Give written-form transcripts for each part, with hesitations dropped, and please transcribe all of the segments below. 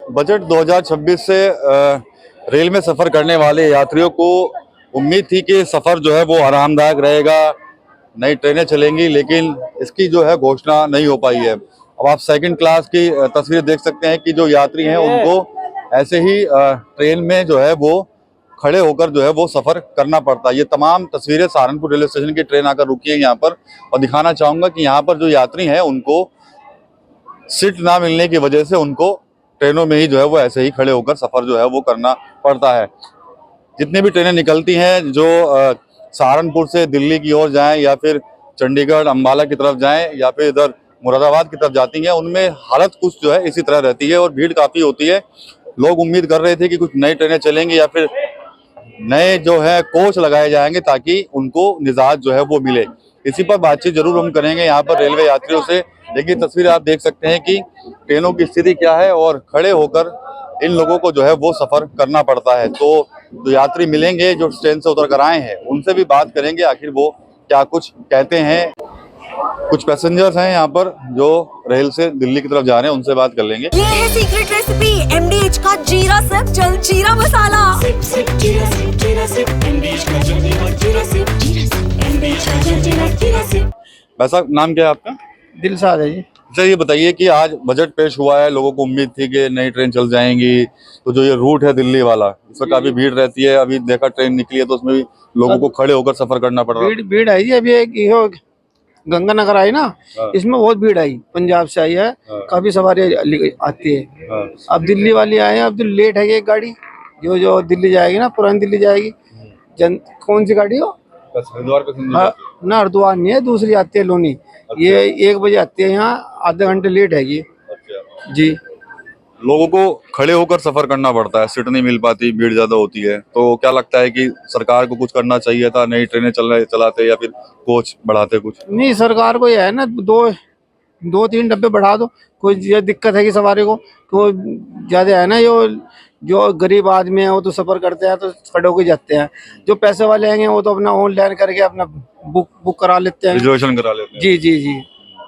Budget 2026 से rail में सफर करने वाले यात्रियों को उम्मीद थी कि सफर जो है वो आरामदायक रहेगा, नई ट्रेनें चलेंगी, लेकिन इसकी जो है घोषणा नहीं हो पाई है। अब आप सेकंड क्लास की तस्वीर देख सकते हैं कि जो यात्री हैं उनको ऐसे ही ट्रेन में जो है वो खड़े होकर जो है वो सफर करना पड़ता है। ये तमाम तस्वीरें सहारनपुर रेलवे स्टेशन की ट्रेन आकर रुकी है यहाँ पर, और दिखाना चाहूंगा कि यहाँ पर जो यात्री हैं उनको सीट ना मिलने की वजह से उनको ट्रेनों में ही जो है वो ऐसे ही खड़े होकर सफर जो है वो करना पड़ता है। जितनी भी ट्रेनें निकलती हैं जो सहारनपुर से दिल्ली की ओर जाएं या फिर चंडीगढ़ अंबाला की तरफ जाएं या फिर इधर मुरादाबाद की तरफ जाती हैं, उनमें हालत कुछ जो है इसी तरह रहती है और भीड़ काफी होती है। लोग उम्मीद कर रहे थे कि कुछ नई ट्रेनें चलेंगी या फिर नए जो है कोच लगाए जाएंगे ताकि उनको निजात जो है वो मिले। इसी पर बातचीत जरूर हम करेंगे यहाँ पर रेलवे यात्रियों से। देखिए तस्वीर आप देख सकते हैं कि ट्रेनों की स्थिति क्या है और खड़े होकर इन लोगों को जो है वो सफर करना पड़ता है। तो जो यात्री मिलेंगे जो ट्रेन से उतर कर आए हैं उनसे भी बात करेंगे आखिर वो क्या कुछ कहते हैं। कुछ पैसेंजर्स हैं यहाँ पर जो रेल से दिल्ली की तरफ जा रहे हैं, उनसे बात कर लेंगे। ये है सीक्रेट रेसिपी एमडीएच का जीरा सिप जल जीरा मसाला। सिप सिप जीरा सिप एमडीएच का जल जीरा सिप एमडीएच का जल जीरा सिप। भाई साहब नाम क्या है आपका? दिलशाद है जी। अच्छा ये बताइए कि आज बजट पेश हुआ है, लोगों को उम्मीद थी कि नई ट्रेन चल जाएंगी, तो जो ये रूट है दिल्ली वाला इसमें काफी भीड़ रहती है। अभी देखा ट्रेन निकली है तो उसमें भी लोगों को खड़े होकर सफर करना पड़ रहा है। भीड़ आई जी। अभी एक यो गंगानगर आई ना, हाँ। इसमें बहुत भीड़ आई, पंजाब से आई है। हाँ। काफी सवारी आती है। हाँ। अब दिल्ली वाली आए हैं, अब तो लेट है एक गाड़ी जो दिल्ली जाएगी ना, पुरानी दिल्ली जाएगी। कौन सी गाड़ी हो? हरिद्वार पैसेंजर हाँ, ना हरिद्वार नहीं है, दूसरी आती है लोनी। ये 1 बजे आती है यहाँ, आधे घंटे लेट है ये। अच्छा। जी लोगों को खड़े होकर सफर करना पड़ता है, सीट नहीं मिल पाती, भीड़ ज्यादा होती है। तो क्या लगता है कि सरकार को कुछ करना चाहिए था, नई ट्रेनें चलाते या फिर कोच बढ़ाते कुछ? नहीं, सरकार को ये है ना, 2-3 डब्बे बढ़ा दो। कोई ये दिक्कत है कि सवारी को ज्यादा है ना, जो गरीब आदमी है वो तो सफर करते हैं तो खड़े होके जाते हैं। जो पैसे वाले हैं वो तो अपना ऑनलाइन करके अपना बुक करा लेते हैं, रिजर्वेशन करा लेते हैं। जी जी जी।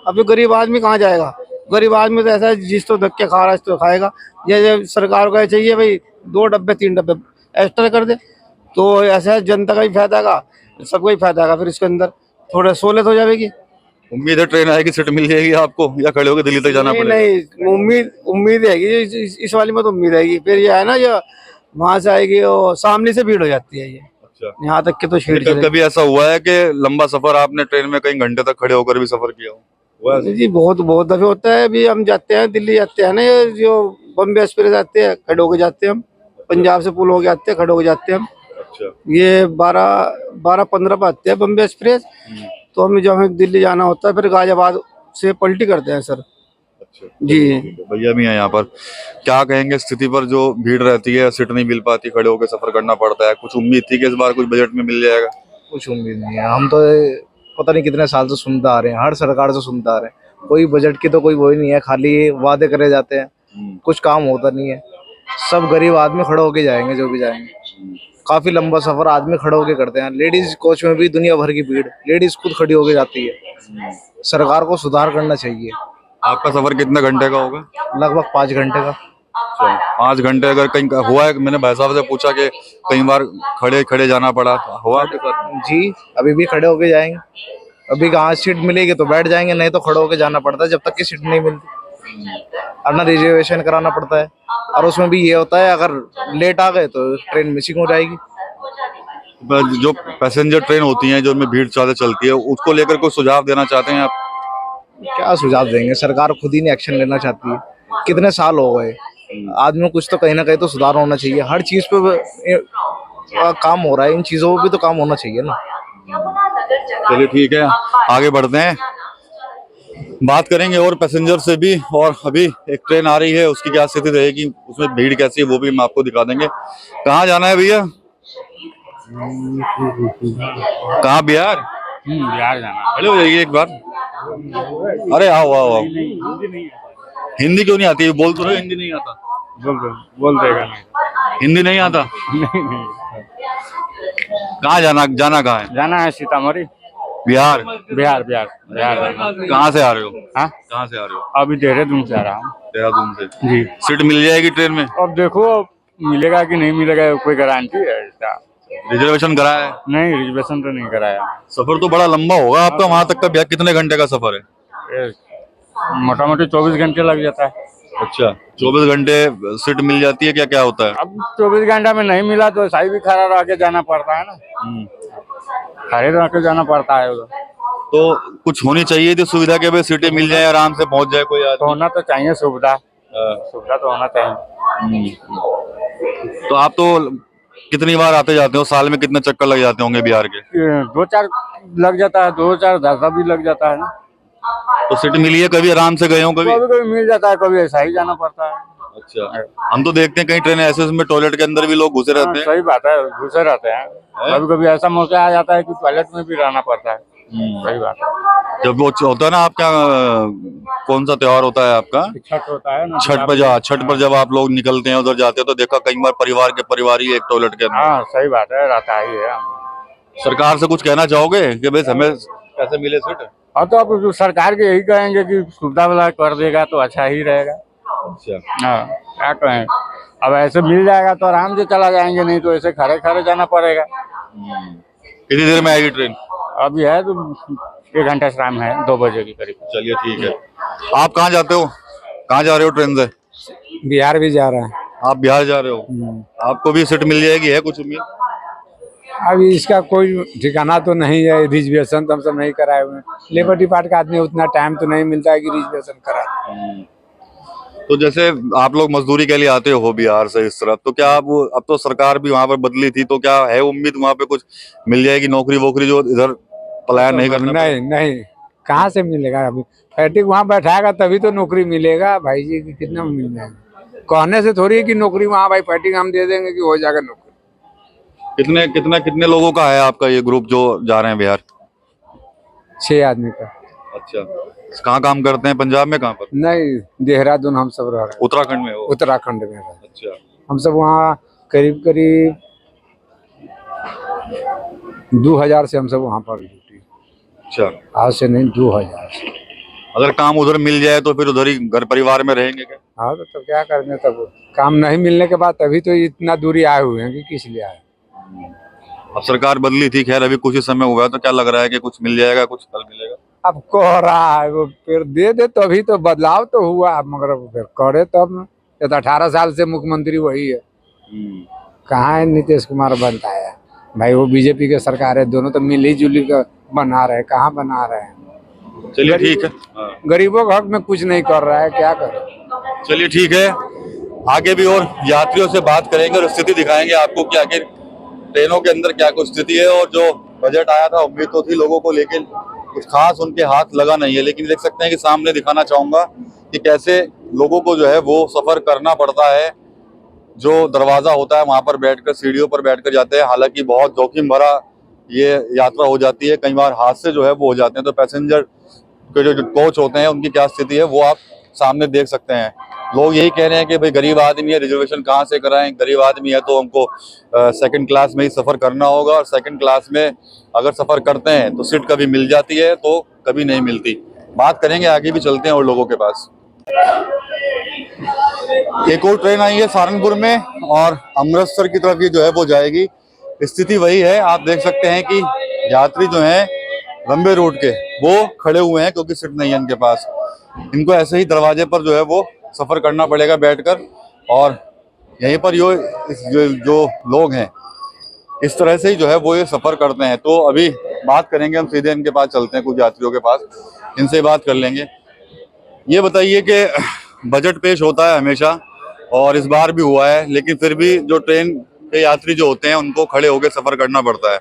अब ये गरीब आदमी कहाँ जाएगा? गरीब आदमी तो ऐसा है जिस तो धक्के खा रहा है तो खाएगा। ये सरकार को चाहिए भाई 2 डब्बे 3 डब्बे एक्स्ट्रा कर दे, तो ऐसा है जनता का ही फायदा का, सबको ही फायदा का। फिर इसके अंदर थोड़ा सहूलियत हो जाएगी। उम्मीद है ट्रेन आएगी, सीट मिल जाएगी आपको, या खड़े होकर दिल्ली तक जाना नहीं पड़ेगा? नहीं, उम्मीद है कि इस वाली में तो उम्मीद है। फिर ये है ना, ये वहां से आएगी और सामने से भीड़ हो जाती है। ये अच्छा। यहाँ तक के तो छेड़ कभी ऐसा हुआ है कि लंबा सफर आपने ट्रेन में कई घंटे तक खड़े होकर भी सफर किया हो? जी, बहुत दफे होता है। अभी हम जाते हैं दिल्ली, जाते हैं ना, ये जो बम्बे एक्सप्रेस जाते हैं खड़े होके जाते हैं हम। पंजाब से पुल होके आते हैं, खड़े होके जाते हैं हम। अच्छा। ये 12-15 पे आते हैं बम्बे एक्सप्रेस। तो हमें दिल्ली जाना होता है, फिर गाजियाबाद से पलटी करते हैं सर। अच्छा जी भैया भी हैं यहाँ पर, क्या कहेंगे स्थिति पर? जो भीड़ रहती है, सीट नहीं मिल पाती, खड़े होकर सफर करना पड़ता है। कुछ उम्मीद थी कि इस बार कुछ बजट में मिल जाएगा? कुछ उम्मीद नहीं है। हम तो पता नहीं कितने साल से सुनते आ रहे हैं, हर सरकार से सुनते आ रहे हैं। कोई बजट की तो कोई वही नहीं है, खाली वादे करे जाते हैं, कुछ काम होता नहीं है। सब गरीब आदमी खड़े होके जाएंगे, जो भी जाएंगे। काफी लंबा सफर आदमी खड़े होके करते हैं। लेडीज कोच में भी दुनिया भर की भीड़, लेडीज खुद खड़ी होके जाती है। सरकार को सुधार करना चाहिए। आपका सफर कितने घंटे का होगा? लगभग 5 घंटे का। 5 घंटे अगर कहीं हुआ है? मैंने भाई साहब से पूछा कि कई बार खड़े खड़े जाना पड़ा, हुआ आपके साथ? जी, अभी भी खड़े होके जाएंगे। अभी कहाँ सीट मिलेगी तो बैठ जाएंगे, नहीं तो खड़े होके जाना पड़ता है जब तक कि सीट नहीं मिलती। अपना रिजर्वेशन कराना पड़ता है, और उसमें भी ये होता है अगर लेट आ गए तो ट्रेन मिसिंग हो जाएगी। जो पैसेंजर ट्रेन होती हैं जो उनमें भीड़ ज्यादा चलती है, उसको लेकर कोई सुझाव देना चाहते हैं आप? क्या सुझाव देंगे? सरकार खुद ही नहीं एक्शन लेना चाहती है। कितने साल हो गए, आदमी कुछ तो कहीं ना कहीं तो सुधार होना चाहिए। हर चीज पे काम हो रहा है, इन चीजों पे भी तो काम होना चाहिए ना। चलिए ठीक है, आगे बढ़ते हैं, बात करेंगे और पैसेंजर से भी। और अभी एक ट्रेन आ रही है, उसकी क्या स्थिति रहेगी, उसमें भीड़ कैसी है वो भी हम आपको दिखा देंगे। कहाँ जाना है भैया? कहाँ? बिहार? बिहार जाना। खड़े हो जाइए एक बार। अरे आओ आओ आओ। हिंदी क्यों नहीं आती? बोल तो रहे हिंदी नहीं आता। बोल देगा नहीं। हिंदी नहीं आता? नहीं। कहाँ जाना कहाँ है? जाना है सीतामढ़ी। बिहार? बिहार बिहार बिहार जाना। कहाँ से आ रहे हो? हाँ कहाँ से आ रहे हो? अभी देहरादून से आ रहा हूँ। देहरादून से। जी सीट मिल जाएगी ट्रेन में? अब देखो मिलेगा कि नहीं मिलेगा, कोई गारंटी है इसका? रिजर्वेशन कराया है? नहीं रिजर्वेशन तो नहीं कराया। सफर तो बड़ा लंबा होगा आपका वहां तक का भैया, कितने घंटे का सफर है? मोटा मोटी 24 घंटे लग जाता है। अच्छा, 24 घंटे सीट मिल जाती है? क्या क्या होता है? अब 24 घंटा में नहीं मिला तो सही भी खड़ा रह के जाना पड़ता है ना, खड़े रह के जाना पड़ता है उधर। तो कुछ होनी चाहिए थी सुविधा के भाई सीटें मिल जाए, आराम से पहुंच जाए कोई तो आदमी। होना तो चाहिए सुविधा, हाँ। सुविधा तो होना चाहिए। तो आप तो कितनी बार आते जाते हो, साल में कितने चक्कर लग जाते होंगे बिहार के? 2-4 लग जाता है, 2-4 10 भी लग जाता है ना। तो सीट मिली है कभी? आराम से गए हो कभी? कभी कभी मिल जाता है, कभी ऐसा ही जाना पड़ता है। अच्छा, हम तो देखते हैं कई ट्रेन ऐसे उसमें टॉयलेट के अंदर भी लोग घुसे रहते हैं। सही बात है, घुसे रहते हैं। कभी कभी ऐसा मौका आ जाता है कि टॉयलेट में भी रहना पड़ता है। सही बात है। जब वो होता है ना आपका, कौन सा त्योहार होता है आपका? छठ होता है ना, छठ पर जब आप लोग निकलते हैं उधर जाते हैं तो देखा कई बार परिवार के परिवार ही एक टॉयलेट के अंदर। हाँ सही बात है, रहता ही है। सरकार से कुछ कहना चाहोगे कि भाई हमें कैसे मिले सीट? हाँ तो अब जो सरकार के यही कहेंगे कि सुविधा वाला कर देगा तो अच्छा ही रहेगा। अच्छा, हाँ क्या कहें, अब ऐसे मिल जाएगा तो आराम से चला जाएंगे, नहीं तो ऐसे खड़े खड़े जाना पड़ेगा। कितनी देर में आएगी ट्रेन? अभी है तो 1 घंटा शाम है, 2 बजे के करीब। चलिए ठीक है। आप कहाँ जाते हो, कहाँ जा रहे हो ट्रेन से? बिहार भी जा रहा है। आप बिहार जा रहे हो, आपको भी सीट मिल जाएगी, है कुछ उम्मीद? अभी इसका कोई ठिकाना तो नहीं है, रिजर्वेशन तो हम सब नहीं कराए हुए हैं। लेबर डिपार्ट का आदमी उतना टाइम तो नहीं मिलता है कि रिजर्वेशन करा। तो जैसे आप लोग मजदूरी के लिए आते हो बिहार से इस तरफ, तो क्या अब तो सरकार भी वहां पर बदली थी, तो क्या है उम्मीद वहां पे कुछ मिल जाएगी नौकरी वोकरी जो इधर पलायन नहीं करना? नहीं नहीं, कहाँ से मिलेगा? अभी फैक्ट्री वहाँ बैठाएगा तभी तो नौकरी मिलेगा भाई जी, कितना मिल जाएगा? कहने से थोड़ी है कि नौकरी वहाँ भाई फैक्ट्री हम दे देंगे कि हो जाएगा नौकरी। कितने लोगों का है आपका ये ग्रुप जो जा रहे हैं बिहार? 6 आदमी का। अच्छा, कहाँ काम करते हैं? पंजाब में? कहाँ पर? नहीं, देहरादून हम सब रह रहे हैं। उत्तराखंड में हो? उत्तराखंड में रह रहे हैं। अच्छा, हम सब वहाँ करीब करीब 2000 से हम सब वहाँ पर ड्यूटी। अच्छा, आज से नहीं, 2000 से। अगर काम उधर मिल जाए तो फिर उधर ही घर परिवार में रहेंगे क्या? हाँ तो तब क्या करेंगे? तब काम नहीं मिलने के बाद तभी तो इतना दूरी आए हुए हैं कि किस लिए आए। अब सरकार बदली थी, खैर अभी कुछ ही समय हुआ है, तो क्या लग रहा है कि कुछ मिल जाएगा, कुछ फल मिलेगा? अब कह रहा है वो, फिर दे दे तभी तो बदलाव तो हुआ, मगर फिर करे तब न। ये तो 18 साल से मुख्यमंत्री वही है, कहाँ है नीतीश कुमार बनता है भाई? वो बीजेपी के सरकार है, दोनों तो मिली जुली का बना रहे, कहाँ बना रहे हैं? चलिए ठीक है। गरीबों के हक में कुछ नहीं कर रहा है, क्या करे? चलिए ठीक है, आगे भी और यात्रियों से बात करेंगे और स्थिति दिखाएंगे आपको कि आखिर ट्रेनों के अंदर क्या कुछ स्थिति है। और जो बजट आया था उम्मीद तो थी लोगों को, लेकिन कुछ खास उनके हाथ लगा नहीं है। लेकिन देख सकते हैं कि सामने दिखाना चाहूंगा कि कैसे लोगों को जो है वो सफर करना पड़ता है। जो दरवाजा होता है वहां पर बैठकर, सीढ़ियों पर बैठकर जाते हैं। हालांकि बहुत जोखिम भरा ये यात्रा हो जाती है, कई बार हादसे जो है वो हो जाते हैं। तो पैसेंजर के जो कोच होते हैं उनकी क्या स्थिति है वो आप सामने देख सकते हैं। लोग यही कह रहे हैं कि भाई गरीब आदमी है, रिजर्वेशन कहाँ से कराएं? गरीब आदमी है तो हमको सेकंड क्लास में ही सफर करना होगा, और सेकंड क्लास में अगर सफर करते हैं तो सीट कभी मिल जाती है तो कभी नहीं मिलती। बात करेंगे, आगे भी चलते हैं और लोगों के पास। एक और ट्रेन आई है सहारनपुर में और अमृतसर की तरफ ये जो है वो जाएगी। स्थिति वही है, आप देख सकते हैं कि यात्री जो हैं लंबे रूट के वो खड़े हुए हैं क्योंकि सीट नहीं है इनके पास। इनको ऐसे ही दरवाजे पर जो है वो सफर करना पड़ेगा बैठकर, और यहीं पर जो लोग हैं इस तरह से ही जो है वो ये सफर करते हैं। तो अभी बात करेंगे, हम सीधे इनके पास चलते हैं, कुछ यात्रियों के पास, इनसे बात कर लेंगे। ये बताइए कि बजट पेश होता है हमेशा और इस बार भी हुआ है, लेकिन फिर भी जो ट्रेन के यात्री जो होते हैं उनको खड़े होकर सफर करना पड़ता है,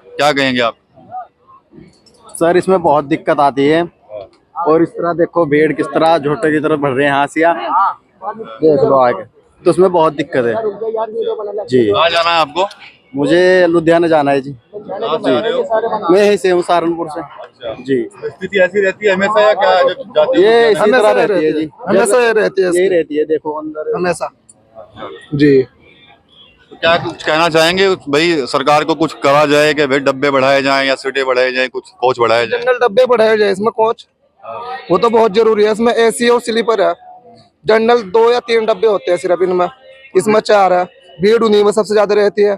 क्या कहेंगे आप? सर इसमें बहुत दिक्कत आती है, और इस तरह देखो भीड़ किस तरह झोटे की तरफ बढ़ रहे हैं, हाशिया देख लो आगे, तो उसमें बहुत दिक्कत है जी। कहाँ जाना है आपको? मुझे लुधियाना जाना है जी। कहाँ से आ रहे हो? मैं यहीं से हूँ, सहारनपुर से जी। स्थिति ऐसी रहती है हमेशा या क्या जाती है? ये इसी तरह रहती है जी, हमेशा रहती है, यही रहती है, देखो अंदर हमेशा जी। क्या कुछ कहना चाहेंगे भाई, सरकार को कुछ करा जाए कि भाई डब्बे बढ़ाए जाएं या सीटें बढ़ाए जाएं, कुछ कोच बढ़ाए जाएं? जनरल डब्बे बढ़ाए जाए इसमें कोच, वो तो बहुत जरूरी है। इसमें एसी और स्लीपर है। जनरल 2 या 3 डब्बे होते हैं सिर्फ इनमें, इसमें 4 है। भीड़ उन्हीं में सबसे ज्यादा रहती है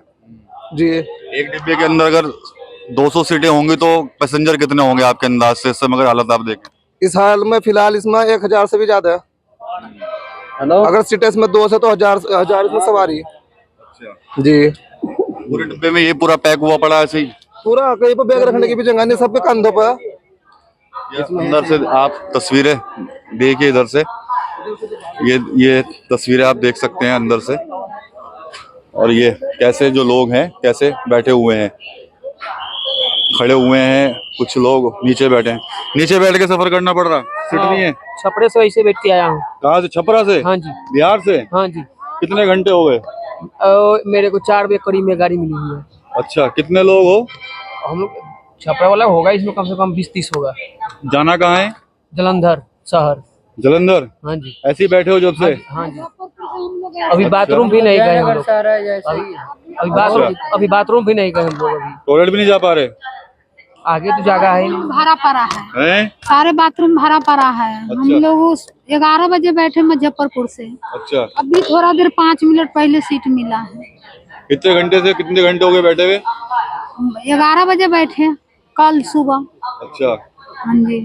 जी। एक डिब्बे के अंदर अगर 200 सीटें होंगी तो पैसेंजर कितने होंगे आपके अंदाज से, इस समय अगर हालत आप देखें? इस हाल में फिलहाल इसमें 1000 से भी ज्यादा है। अगर सीटें इसमें 2 से तो 1000 इसमें सवारी है जी। पूरे डिब्बे में ये पूरा पैक हुआ पड़ा है ऐसे ही? पूरा कहीं पर बैग रखने की भी जगह नहीं, सबके कंधों पर है। ये अंदर से आप तस्वीरें देखिए, इधर से ये तस्वीरें आप देख सकते हैं अंदर से। और ये कैसे जो लोग हैं कैसे बैठे हुए हैं, खड़े हुए हैं, कुछ लोग नीचे बैठे हैं। नीचे बैठ के सफर करना पड़ रहा, सीट नहीं है? छपड़े से वैसे बैठ के आया हूँ। कहाँ से? छपरा से? हाँ जी। बिहार से? हाँ जी। कितने घंटे हो गए? मेरे को 4 बजे करीब में गाड़ी मिली हुई है। अच्छा, कितने लोग हो? हम लोग छपरा वाला होगा, इसमें कम से कम 20-30 होगा। जाना कहाँ है? जलंधर शहर। जलंधर? हाँ जी। ऐसे ही बैठे हो जब से? हाँ जी। अभी बाथरूम भी नहीं गए हम लोग। अभी बाथरूम भी नहीं गए हम लोग। अभी टॉयलेट भी नहीं जा पा रहे? आगे तो जगह है नहीं। भरा पड़ा है, सारे बाथरूम भरा पड़ा है। हम लोग 11 बजे बैठे मुजफ्फरपुर से। अच्छा, अभी थोड़ा देर 5 मिनट पहले सीट मिला है। कितने घंटे से कितने घंटे हो गए बैठे हुए? 11 बजे बैठे कल सुबह। अच्छा, हाँ जी।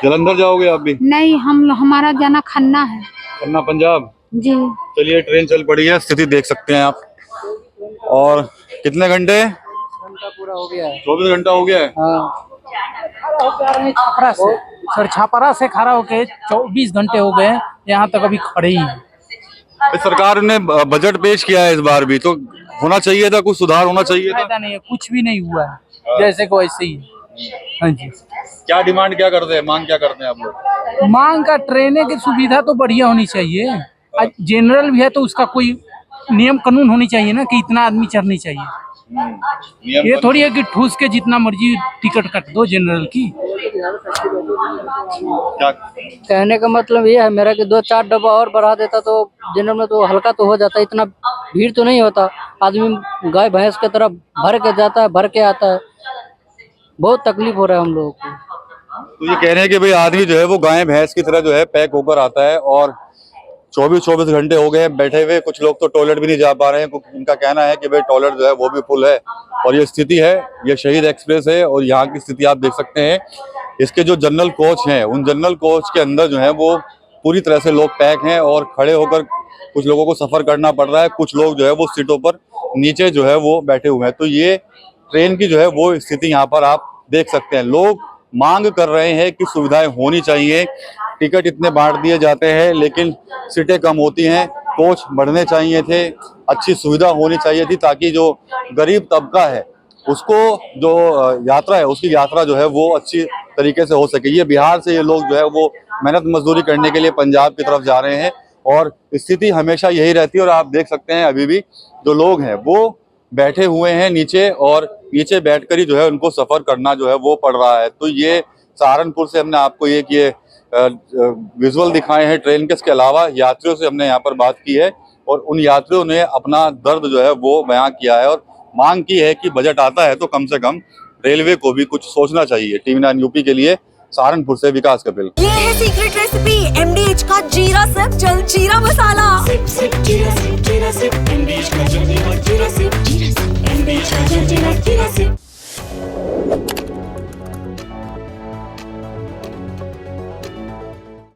जलंधर जाओगे आप भी? नहीं, हमारा जाना खन्ना है। खन्ना पंजाब जी। चलिए, ट्रेन चल पड़ी है, स्थिति देख सकते हैं आप। और कितने घंटे? पूरा हो गया है। 24 घंटा हो गया है। छपरा से सर, छपरा से खड़ा होके 24 घंटे हो गए, यहाँ तक अभी खड़े ही हैं। सरकार ने बजट पेश किया है इस बार भी, तो होना चाहिए था, कुछ सुधार होना चाहिए था। फायदा नहीं है, कुछ भी नहीं हुआ है, जैसे को वैसे ही। हाँ जी। क्या डिमांड क्या करते हैं, मांग क्या करते हैं आप लोग? मांग का ट्रेनें की सुविधा तो बढ़िया होनी चाहिए। आज जनरल भी है तो उसका कोई नियम कानून होनी चाहिए ना, कि इतना आदमी चढ़नी चाहिए। ये थोड़ी है कि ठूस के जितना मर्जी टिकट कट दो जनरल की। क्या कहने का मतलब ये है मेरा कि 2-4 डब्बा और बढ़ा देता तो जनरल में तो हल्का तो हो जाता, इतना भीड़ तो नहीं होता। आदमी गाय भैंस की तरह भर के जाता है, भर के आता है। बहुत तकलीफ हो रहा है हम लोगों को। तो ये कह रहे हैं कि भाई आदमी जो है वो गाय भैंस की तरह जो है पैक होकर आता है, और 24 घंटे हो गए बैठे हुए। कुछ लोग तो टॉयलेट भी नहीं जा पा रहे हैं। इनका कहना है कि भाई टॉयलेट जो है वो भी फुल है। और ये स्थिति है, ये शहीद एक्सप्रेस है और यहाँ की स्थिति आप देख सकते हैं। इसके जो जनरल कोच हैं, उन जनरल कोच के अंदर जो है वो पूरी तरह से लोग पैक हैं और खड़े होकर कुछ लोगों को सफर करना पड़ रहा है। कुछ लोग जो है वो सीटों पर नीचे जो है वो बैठे हुए हैं। तो ये ट्रेन की जो है वो स्थिति यहाँ पर आप देख सकते हैं। लोग मांग कर रहे हैं कि सुविधाएं होनी चाहिए। टिकट इतने बांट दिए जाते हैं लेकिन सीटें कम होती हैं। कोच बढ़ने चाहिए थे, अच्छी सुविधा होनी चाहिए थी, ताकि जो गरीब तबका है उसको जो यात्रा है, उसकी यात्रा जो है वो अच्छी तरीके से हो सके। ये बिहार से ये लोग जो है वो मेहनत मजदूरी करने के लिए पंजाब की तरफ जा रहे हैं और स्थिति हमेशा यही रहती है। और आप देख सकते हैं अभी भी जो लोग हैं वो बैठे हुए हैं नीचे, और नीचे बैठकर ही जो है उनको सफर करना जो है वो पड़ रहा है। तो ये सहारनपुर से हमने आपको ये विजुअल दिखाए हैं ट्रेन के। इसके अलावा यात्रियों से हमने यहाँ पर बात की है और उन यात्रियों ने अपना दर्द जो है वो बयां किया है और मांग की है कि बजट आता है तो कम से कम रेलवे को भी कुछ सोचना चाहिए। टीवी 9 यूपी के लिए सहारनपुर से विकास कपिल। ये है सीक्रेट रेसिपी MDH का जीरा सिर्फ जलजीरा मसाला। सिप सिप जीरा सिप MDH का